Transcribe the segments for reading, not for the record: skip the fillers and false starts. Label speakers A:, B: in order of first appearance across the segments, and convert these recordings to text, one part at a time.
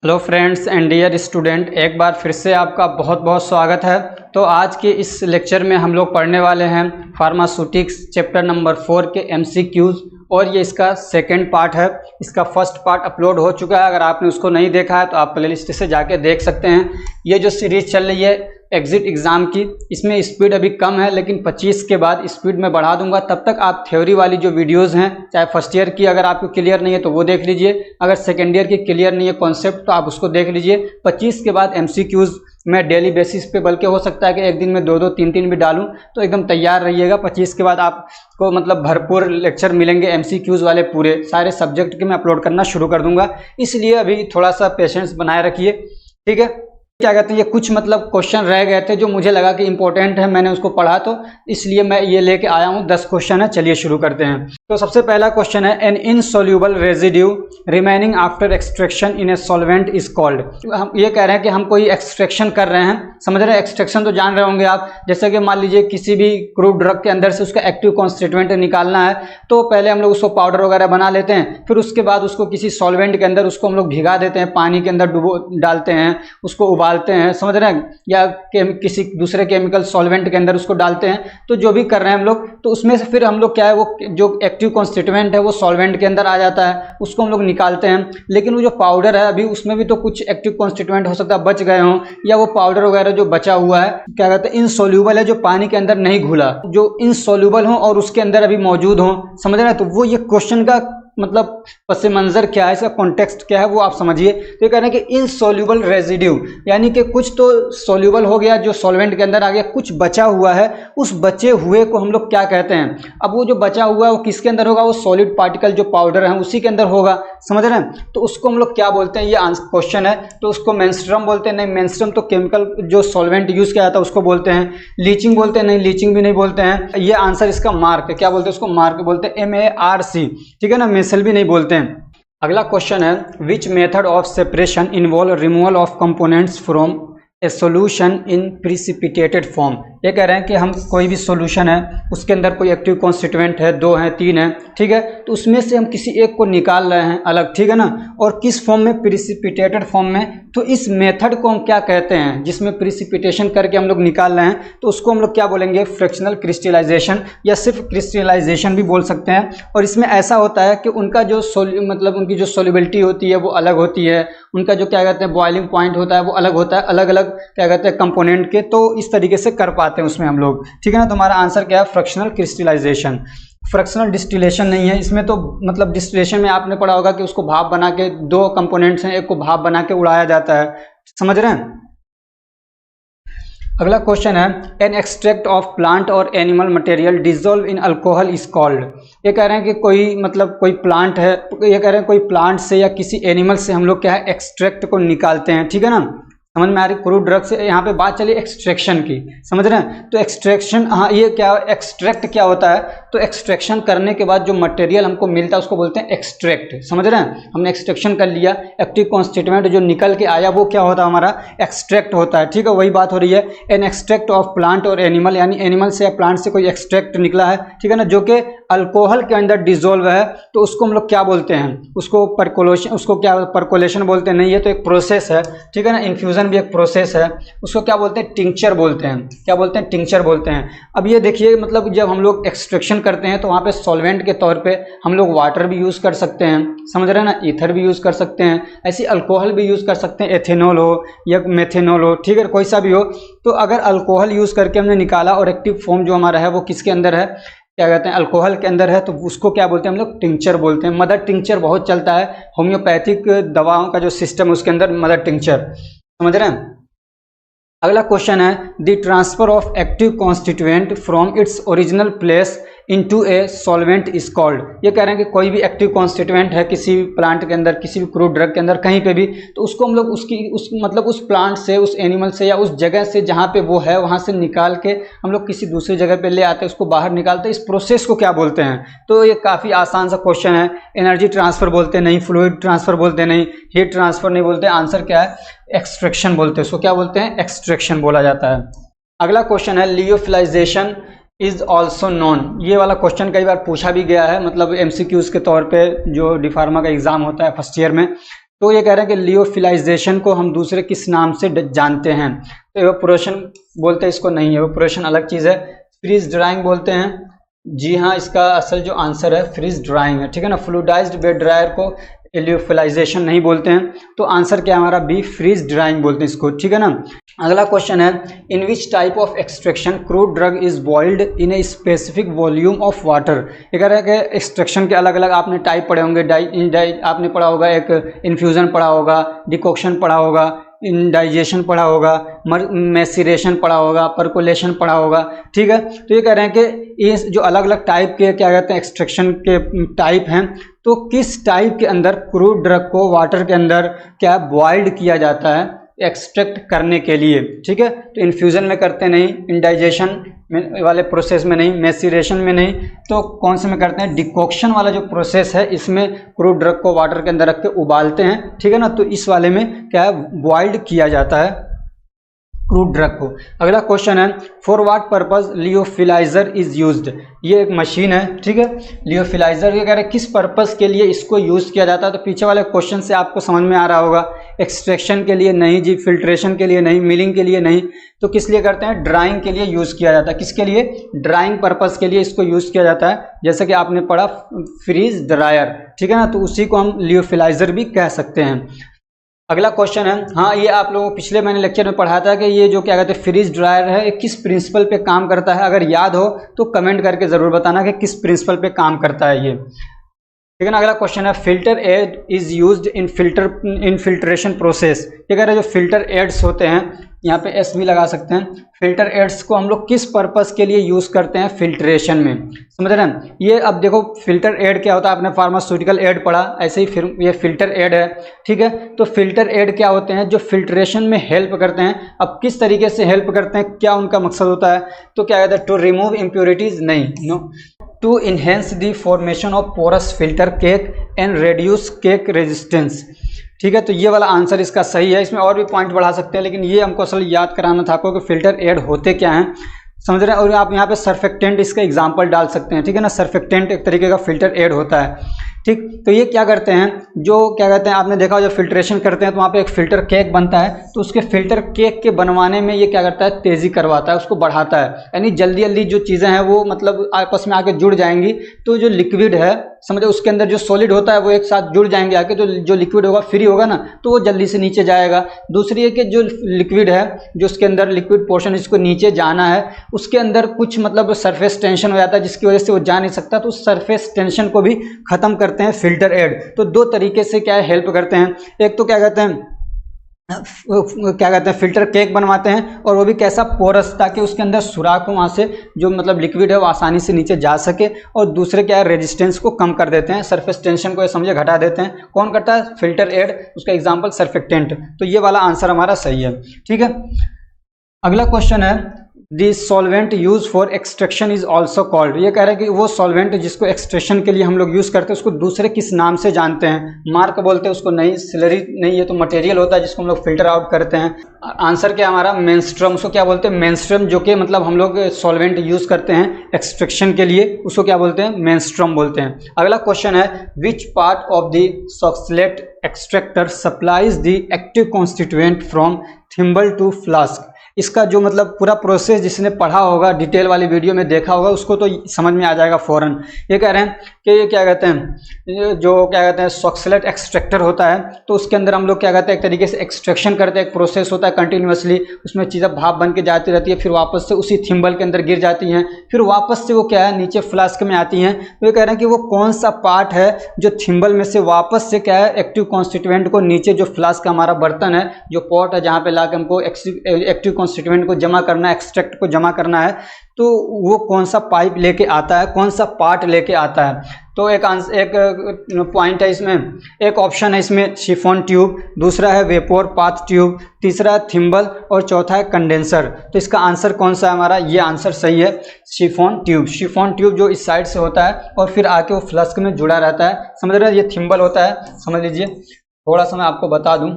A: Hello friends and dear student, एक बार फिर से आपका बहुत बहुत स्वागत है। तो आज के इस लेक्चर में हम लोग पढ़ने वाले हैं फार्मास्यूटिक्स चैप्टर नंबर 4 के एमसीक्यूज़, और ये इसका सेकंड पार्ट है। इसका फर्स्ट पार्ट अपलोड हो चुका है, अगर आपने उसको नहीं देखा है तो आप प्लेलिस्ट से जाके देख सकते हैं। ये जो सीरीज चल रही है एग्जिट एग्ज़ाम की, इसमें स्पीड अभी कम है, लेकिन 25 के बाद स्पीड में बढ़ा दूंगा। तब तक आप थ्योरी वाली जो वीडियोस हैं, चाहे फर्स्ट ईयर की अगर आपको क्लियर नहीं है तो वो देख लीजिए, अगर सेकेंड ईयर की क्लियर नहीं है कॉन्सेप्ट तो आप उसको देख लीजिए। 25 के बाद एमसीक्यूज़ मैं डेली बेसिस पे, बल्कि हो सकता है कि एक दिन में 2-2 3-3 भी डालूं, तो एकदम तैयार रहिएगा। 25 के बाद आपको मतलब भरपूर लेक्चर मिलेंगे एमसीक्यूज़ वाले, पूरे सारे सब्जेक्ट के मैं अपलोड करना शुरू कर दूंगा, इसलिए अभी थोड़ा सा पेशेंस बनाए रखिए, ठीक है। क्या कहते हैं, ये कुछ मतलब क्वेश्चन रह गए थे जो मुझे लगा कि इंपॉर्टेंट है, मैंने उसको पढ़ा तो इसलिए मैं ये लेके आया हूँ। 10 क्वेश्चन है, चलिए शुरू करते हैं। तो सबसे पहला क्वेश्चन है, an insoluble residue remaining after extraction in a solvent is called. हम ये कह रहे हैं कि हम कोई एक्सट्रैक्शन कर रहे हैं, समझ रहे हैं। एक्सट्रैक्शन तो जान रहे होंगे आप, जैसे कि मान लीजिए किसी भी क्रूड ड्रग के अंदर से उसका एक्टिव कॉन्स्टिट्यूएंट निकालना है, तो पहले हम लोग उसको पाउडर वगैरह बना लेते हैं, फिर उसके बाद उसको किसी सॉल्वेंट के अंदर उसको हम लोग भिगा देते हैं, पानी के अंदर डुबो डालते हैं, उसको उबालते हैं, समझ रहे हैं, या किसी दूसरे केमिकल सॉल्वेंट के अंदर उसको डालते हैं। तो जो भी कर रहे हैं हम लोग, तो उसमें से फिर हम लोग क्या है, वो जो एक्टिव कॉन्स्टिट्यूएंट है वो सॉल्वेंट के अंदर आ जाता है, उसको हम लोग निकालते हैं। लेकिन वो जो पाउडर है अभी, उसमें भी तो कुछ एक्टिव कॉन्स्टिट्यूएंट हो सकता है बच गए हों, या वो पाउडर वगैरह जो बचा हुआ है क्या कहते हैं इनसॉल्यूबल है, जो पानी के अंदर नहीं घुला, जो इनसॉल्यूबल हो और उसके अंदर अभी मौजूद हो, समझ रहे हैं। तो वो ये क्वेश्चन का मतलब पस मंजर क्या है, इसका कॉन्टेक्स्ट क्या है वो आप समझिए। तो ये कह रहे हैं कि इनसॉल्यूबल रेजिड्यू, यानी कि कुछ तो सॉल्यूबल हो गया जो सॉल्वेंट के अंदर आ गया, कुछ बचा हुआ है, उस बचे हुए को हम लोग क्या कहते हैं। अब वो जो बचा हुआ है वो किसके अंदर होगा, वो सॉलिड पार्टिकल जो पाउडर है उसी के अंदर होगा, समझ रहे हैं। तो उसको हम लोग क्या बोलते हैं, ये क्वेश्चन है, तो उसको मेंस्ट्रुम बोलते हैं। नहीं, मेंस्ट्रुम तो केमिकल जो सॉल्वेंट यूज किया जाता है उसको बोलते हैं। लीचिंग बोलते हैं, नहीं लीचिंग भी नहीं बोलते हैं। ये आंसर इसका मार्क है, क्या बोलते हैं उसको, मार्क बोलते हैं, MARC, ठीक है ना, मेसल भी नहीं बोलते हैं। अगला क्वेश्चन है, which method of separation involve removal of components from a solution in precipitated form. ये कह रहे हैं कि हम कोई भी सॉल्यूशन है, उसके अंदर कोई एक्टिव कॉन्स्टिट्यूएंट है, 2 हैं 3 हैं, ठीक है, तो उसमें से हम किसी एक को निकाल रहे हैं अलग, ठीक है ना, और किस फॉर्म में, प्रिसिपिटेटेड फॉर्म में। तो इस मेथड को हम क्या कहते हैं, जिसमें प्रिसिपिटेशन करके हम लोग निकाल रहे हैं, तो उसको हम लोग क्या बोलेंगे, फ्रैक्शनल क्रिस्टलाइजेशन, या सिर्फ क्रिस्टलाइजेशन भी बोल सकते हैं। और इसमें ऐसा होता है कि उनका जो मतलब उनकी जो सोल्युबिलिटी होती है वो अलग होती है, उनका जो क्या कहते हैं बॉइलिंग पॉइंट होता है वो अलग होता है, अलग अलग क्या कहते हैं कंपोनेंट के, तो इस तरीके से कर पाते हैं उसमें हम लोग, ठीक है ना। तो हमारा आंसर क्या है, फ्रैक्शनल क्रिस्टलाइजेशन। फ्रैक्शनल डिस्टिलेशन नहीं है इसमें, तो मतलब डिस्टिलेशन में आपने पढ़ा होगा कि उसको भाप बना के, 2 कंपोनेंट्स हैं, एक को भाप बना के उड़ाया जाता है, समझ रहे हैं। अगला क्वेश्चन है, एन एक्सट्रैक्ट ऑफ प्लांट और animal material dissolve in alcohol is called. ये कह रहे हैं कि कोई मतलब कोई प्लांट है, ये कह रहे हैं कोई प्लांट से या किसी एनिमल से हम लोग क्या है एक्सट्रैक्ट को निकालते हैं, ठीक है ना। समझ में आ रही, क्रूड ड्रग से यहाँ पे बात चली एक्सट्रैक्शन की, समझ रहे हैं। तो एक्सट्रैक्शन, हाँ ये क्या एक्सट्रैक्ट क्या होता है, तो एक्सट्रैक्शन करने के बाद जो मटेरियल हमको मिलता है उसको बोलते हैं एक्सट्रैक्ट, समझ रहे हैं। हमने एक्सट्रैक्शन कर लिया, एक्टिव कॉन्स्टिट्यूएंट जो निकल के आया वो क्या होता है, हमारा एक्सट्रैक्ट होता है, ठीक है। वही बात हो रही है, एन एक्सट्रैक्ट ऑफ प्लांट और एनिमल, यानी एनिमल से या प्लांट से कोई एक्सट्रैक्ट निकला है, ठीक है ना, जो कि अल्कोहल के अंदर डिजोल्व है, तो उसको हम लोग क्या बोलते हैं, उसको परकोलेशन, उसको क्या परकोलेशन बोलते हैं, नहीं ये तो एक प्रोसेस है, ठीक है ना, इन्फ्यूजन भी एक प्रोसेस है, उसको क्या बोलते हैं, टिंक्चर बोलते हैं, क्या बोलते हैं, टिंक्चर बोलते हैं। अब ये देखिए, मतलब जब हम लोग एक्सट्रैक्शन करते हैं तो वहाँ पे सॉल्वेंट के तौर पे हम लोग वाटर भी यूज़ कर सकते हैं, समझ रहे हैं ना, ईथर भी यूज़ कर सकते हैं, ऐसी अल्कोहल भी यूज़ कर सकते हैं, एथेनॉल हो या मेथेनॉल हो, ठीक है, कोई सा भी हो। तो अगर अल्कोहल यूज़ करके हमने निकाला और एक्टिव फॉर्म जो हमारा है वो किसके अंदर है, क्या कहते हैं, अल्कोहल के अंदर है, तो उसको क्या बोलते हैं हम लोग, टिंक्चर बोलते हैं। मदर टिंक्चर बहुत चलता है, होम्योपैथिक दवाओं का जो सिस्टम है उसके अंदर मदर टिंक्चर, समझ रहे हैं। अगला क्वेश्चन है, the transfer of active constituent from its original place into A solvent is called. ये कह रहे हैं कि कोई भी एक्टिव कॉन्स्टिट्यूएंट है किसी भी प्लांट के अंदर, किसी भी क्रूड ड्रग के अंदर, कहीं पे भी, तो उसको हम लोग उस मतलब उस प्लांट से, उस एनिमल से या उस जगह से जहाँ पे वो है वहाँ से निकाल के हम लोग किसी दूसरी जगह पे ले आते हैं, उसको बाहर निकालते हैं। इस प्रोसेस को क्या बोलते हैं, तो ये काफ़ी आसान सा क्वेश्चन है। एनर्जी ट्रांसफर बोलते नहीं, फ्लूइड ट्रांसफर बोलते नहीं, हीट ट्रांसफर नहीं बोलते, आंसर क्या है, एक्सट्रैक्शन बोलते हैं, उसको क्या बोलते हैं, एक्सट्रैक्शन बोला जाता है। अगला क्वेश्चन है, लियोफिलाइजेशन इज ऑल्सो नॉन। ये वाला क्वेश्चन कई बार पूछा भी गया है, मतलब एमसीक्यूज के तौर पे, जो डी फार्मा का एग्जाम होता है फर्स्ट ईयर में, तो ये कह रहे हैं कि लियोफिलाइजेशन को हम दूसरे किस नाम से जानते हैं, तो एवापोरेशन बोलते हैं इसको, नहीं एवापोरेशन अलग चीज़ है, फ्रीज ड्राइंग बोलते हैं। जी हाँ, इसका असल जो आंसर है फ्रीज ड्राइंग है, ठीक है ना। फ्लूइडाइज्ड बेड ड्रायर को लियोफिलाइजेशन नहीं बोलते हैं, तो आंसर क्या है हमारा बी, फ्रीज ड्राइंग बोलते हैं इसको, ठीक है ना। अगला क्वेश्चन है, in which type of extraction crude drug is boiled in a specific volume of water. ये कह रहा है कि एक्सट्रैक्शन के अलग अलग आपने टाइप पढ़े होंगे, आपने पढ़ा होगा, एक इन्फ्यूज़न पढ़ा होगा, डिकॉक्शन पढ़ा होगा, इंडाइजेशन पढ़ा होगा, मैसिरेशन पढ़ा होगा, परकोलेशन पढ़ा होगा, ठीक है। तो ये कह रहे हैं कि ये जो अलग अलग टाइप के क्या कहते हैं एक्सट्रैक्शन के टाइप हैं, तो किस टाइप के अंदर क्रूड ड्रग को वाटर के अंदर क्या बॉइल्ड किया जाता है एक्सट्रैक्ट करने के लिए, ठीक है। तो इन्फ्यूज़न में करते नहीं, इंडाइजेशन वाले प्रोसेस में नहीं, मैसिरेशन में नहीं, तो कौन से में करते हैं, डिकॉक्शन वाला जो प्रोसेस है इसमें क्रूड ड्रग को वाटर के अंदर रख के उबालते हैं, ठीक है ना। तो इस वाले में क्या है, बॉइल्ड किया जाता है क्रूड ड्रग को। अगला क्वेश्चन है, for what purpose lyophilizer is used. ये एक मशीन है, ठीक है। लियोफिलाइजर ये कह रहे हैं किस पर्पस के लिए इसको यूज किया जाता है, तो पीछे वाले क्वेश्चन से आपको समझ में आ रहा होगा, एक्सट्रैक्शन के लिए नहीं जी, फिल्ट्रेशन के लिए नहीं, मिलिंग के लिए नहीं, तो किस लिए करते हैं, ड्राइंग के लिए यूज किया जाता है। किसके लिए, ड्राइंग पर्पस के लिए इसको यूज किया जाता है, जैसे कि आपने पढ़ा फ्रीज ड्रायर, ठीक है ना, तो उसी को हम लियोफिलाइजर भी कह सकते हैं। अगला क्वेश्चन है, हाँ ये आप लोगों को पिछले मैंने लेक्चर में पढ़ाया था कि ये जो क्या कहते हैं फ्रीज ड्रायर है, ये किस प्रिंसिपल पे काम करता है। अगर याद हो तो कमेंट करके ज़रूर बताना कि किस प्रिंसिपल पे काम करता है ये, ठीक है ना। अगला क्वेश्चन है, filter aid is used in filtration process. ये कह रहे हैं जो फिल्टर एड्स होते हैं, यहाँ पे एस भी लगा सकते हैं, फिल्टर एड्स को हम लोग किस पर्पस के लिए यूज करते हैं फिल्ट्रेशन में, समझ रहे हैं। ये अब देखो फिल्टर एड क्या होता है, आपने फार्मास्यूटिकल एड पढ़ा, ऐसे ही फिर ये फिल्टर एड है, ठीक है। तो फिल्टर एड क्या होते हैं, जो फिल्ट्रेशन में हेल्प करते हैं। अब किस तरीके से हेल्प करते हैं, क्या उनका मकसद होता है, तो क्या कहते हैं, टू रिमूव इम्प्योरिटीज, नहीं, no, to enhance the formation of porous filter cake and reduce cake resistance, ठीक है। तो ये वाला आंसर इसका सही है। इसमें और भी पॉइंट बढ़ा सकते हैं, लेकिन ये हमको असल याद कराना था आपको कि फिल्टर एड होते क्या हैं, समझ रहे हैं। और आप यहाँ पे सर्फेक्टेंट इसका एग्जांपल डाल सकते हैं, ठीक है ना। सर्फेक्टेंट एक तरीके का फिल्टर एड होता है, ठीक। तो ये क्या करते हैं, जो क्या कहते हैं, आपने देखा जो फिल्ट्रेशन करते हैं तो वहाँ पे एक फिल्टर केक बनता है, तो उसके फिल्टर केक के बनवाने में ये क्या करता है, तेज़ी करवाता है, उसको बढ़ाता है, यानी जल्दी जल्दी जो चीज़ें हैं वो मतलब आपस में आके जुड़ जाएंगी। तो जो लिक्विड है, समझे, उसके अंदर जो सॉलिड होता है वो एक साथ जुड़ जाएंगे आके, तो जो लिक्विड होगा फ्री होगा ना, तो वो जल्दी से नीचे जाएगा। दूसरी है कि जो लिक्विड है, जो उसके अंदर लिक्विड पोर्शन इसको नीचे जाना है, उसके अंदर कुछ मतलब सरफेस टेंशन हो जाता है जिसकी वजह से वो जा नहीं सकता, तो उस सरफेस टेंशन को भी खत्म करते हैं फिल्टर एड। तो दो तरीके से क्या है हेल्प करते हैं, एक तो क्या कहते हैं फिल्टर केक बनवाते हैं, और वो भी कैसा, पोरस, ताकि उसके अंदर सुराख हो, वहाँ से जो मतलब लिक्विड है वो आसानी से नीचे जा सके। और दूसरे क्या है, रेजिस्टेंस को कम कर देते हैं, सरफेस टेंशन को ये समझे घटा देते हैं। कौन करता है, फिल्टर एड, उसका एग्जांपल सर्फेक्टेंट। तो ये वाला आंसर हमारा सही है, ठीक है। अगला क्वेश्चन है, the solvent use for extraction is also called. ये कह रहे हैं कि वो सॉल्वेंट जिसको एक्सट्रैक्शन के लिए हम लोग यूज करते हैं उसको दूसरे किस नाम से जानते हैं। मार्क बोलते हैं उसको, नहीं, स्लरी नहीं, ये तो मटेरियल होता है जिसको हम लोग फिल्टर आउट करते हैं। आंसर क्या हमारा, मेनस्ट्रम। उसको क्या बोलते हैं, मेनस्ट्रम, जो कि मतलब हम लोग सॉल्वेंट यूज करते हैं एक्सट्रैक्शन के लिए, उसको क्या बोलते हैं, मेनस्ट्रम बोलते हैं। अगला क्वेश्चन है, which part of the Soxhlet extractor supplies the active constituent from thimble to flask. इसका जो मतलब पूरा प्रोसेस जिसने पढ़ा होगा, डिटेल वाली वीडियो में देखा होगा, उसको तो समझ में आ जाएगा फ़ौरन। ये कह रहे हैं कि ये क्या कहते हैं, जो क्या कहते हैं सॉक्सलेट एक्सट्रैक्टर होता है, तो उसके अंदर हम लोग क्या कहते हैं एक तरीके से एक्सट्रैक्शन करते हैं, एक प्रोसेस होता है कंटिन्यूसली, उसमें चीज़ें भाप बन के जाती रहती है, फिर वापस से उसी थिम्बल के अंदर गिर जाती हैं, फिर वापस से वो क्या है नीचे फ्लास्क में आती हैं। तो ये कह रहे हैं कि वो कौन सा पार्ट है जो थिम्बल में से वापस से क्या है एक्टिव कॉन्स्टिट्यूएंट को नीचे, जो फ्लास्क का हमारा बर्तन है, जो पॉट है जहाँ पे लाके हमको एक्टिव कॉन्स्टिट्यूएंट को जमा करना है, एक्सट्रैक्ट को जमा करना है, तो वो कौन सा पाइप लेके आता है, कौन सा पार्ट लेके आता है। तो एक पॉइंट है इसमें, एक ऑप्शन है इसमें शिफॉन ट्यूब, दूसरा है वेपोर पाथ ट्यूब, तीसरा है थिम्बल, और चौथा है कंडेंसर। तो इसका आंसर कौन सा है हमारा, ये आंसर सही है, शिफॉन ट्यूब। शिफॉन ट्यूब जो इस साइड से होता है और फिर आके वो फ्लास्क में जुड़ा रहता है, समझ रहे हैं। ये थिम्बल होता है, समझ लीजिए। थोड़ा सा मैं आपको बता दूं,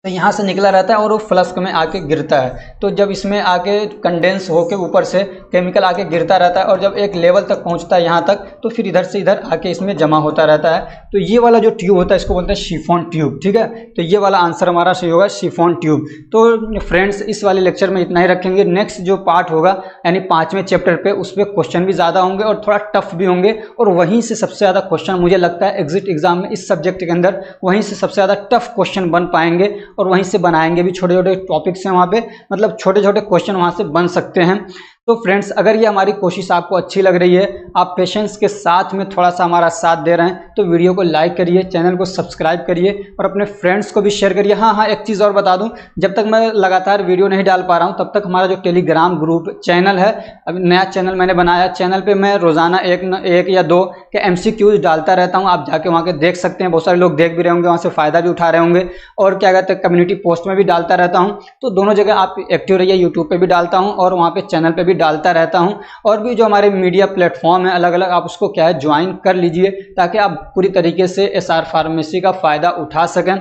A: तो यहाँ से निकला रहता है और वो फ्लास्क में आके गिरता है। तो जब इसमें आके कंडेंस होके ऊपर से केमिकल आके गिरता रहता है और जब एक लेवल तक पहुँचता है यहाँ तक, तो फिर इधर से इधर आके इसमें जमा होता रहता है। तो ये वाला जो ट्यूब होता है इसको बोलते हैं शिफॉन ट्यूब, ठीक है। तो ये वाला आंसर हमारा सही होगा, शिफॉन ट्यूब। तो फ्रेंड्स इस वाले लेक्चर में इतना ही रखेंगे। नेक्स्ट जो पार्ट होगा यानी 5वें चैप्टर पे, उस पर क्वेश्चन भी ज़्यादा होंगे और थोड़ा टफ भी होंगे, और वहीं से सबसे ज़्यादा क्वेश्चन मुझे लगता है एग्जिट एग्जाम में इस सब्जेक्ट के अंदर वहीं से सबसे ज़्यादा टफ क्वेश्चन बन पाएंगे, और वहीं से बनाएंगे भी। छोटे छोटे टॉपिक्स हैं वहाँ पे, मतलब छोटे छोटे क्वेश्चन वहाँ से बन सकते हैं। तो फ्रेंड्स अगर ये हमारी कोशिश आपको अच्छी लग रही है, आप पेशेंस के साथ में थोड़ा सा हमारा साथ दे रहे हैं, तो वीडियो को लाइक करिए, चैनल को सब्सक्राइब करिए और अपने फ्रेंड्स को भी शेयर करिए। हाँ, एक चीज़ और बता दूं, जब तक मैं लगातार वीडियो नहीं डाल पा रहा हूं, तब तक हमारा जो टेलीग्राम ग्रुप चैनल है, अभी नया चैनल मैंने बनाया, चैनल पर मैं रोज़ाना एक या दो के MCQs डालता रहता हूँ। आप जाके वहाँ के देख सकते हैं, बहुत सारे लोग देख भी रहे होंगे, वहाँ से फ़ायदा भी उठा रहे होंगे। और क्या कहते हैं, कम्युनिटी पोस्ट में भी डालता रहता हूँ। तो दोनों जगह आप एक्टिव रहिए, यूट्यूब पर भी डालता हूँ और वहाँ पर चैनल पर भी डालता रहता हूँ। और भी जो हमारे मीडिया प्लेटफॉर्म है अलग अलग, आप उसको क्या है ज्वाइन कर लीजिए, ताकि आप पूरी तरीके से SR फार्मेसी का फ़ायदा उठा सकें।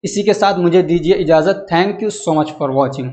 A: इसी के साथ मुझे दीजिए इजाज़त। Thank you so much for watching.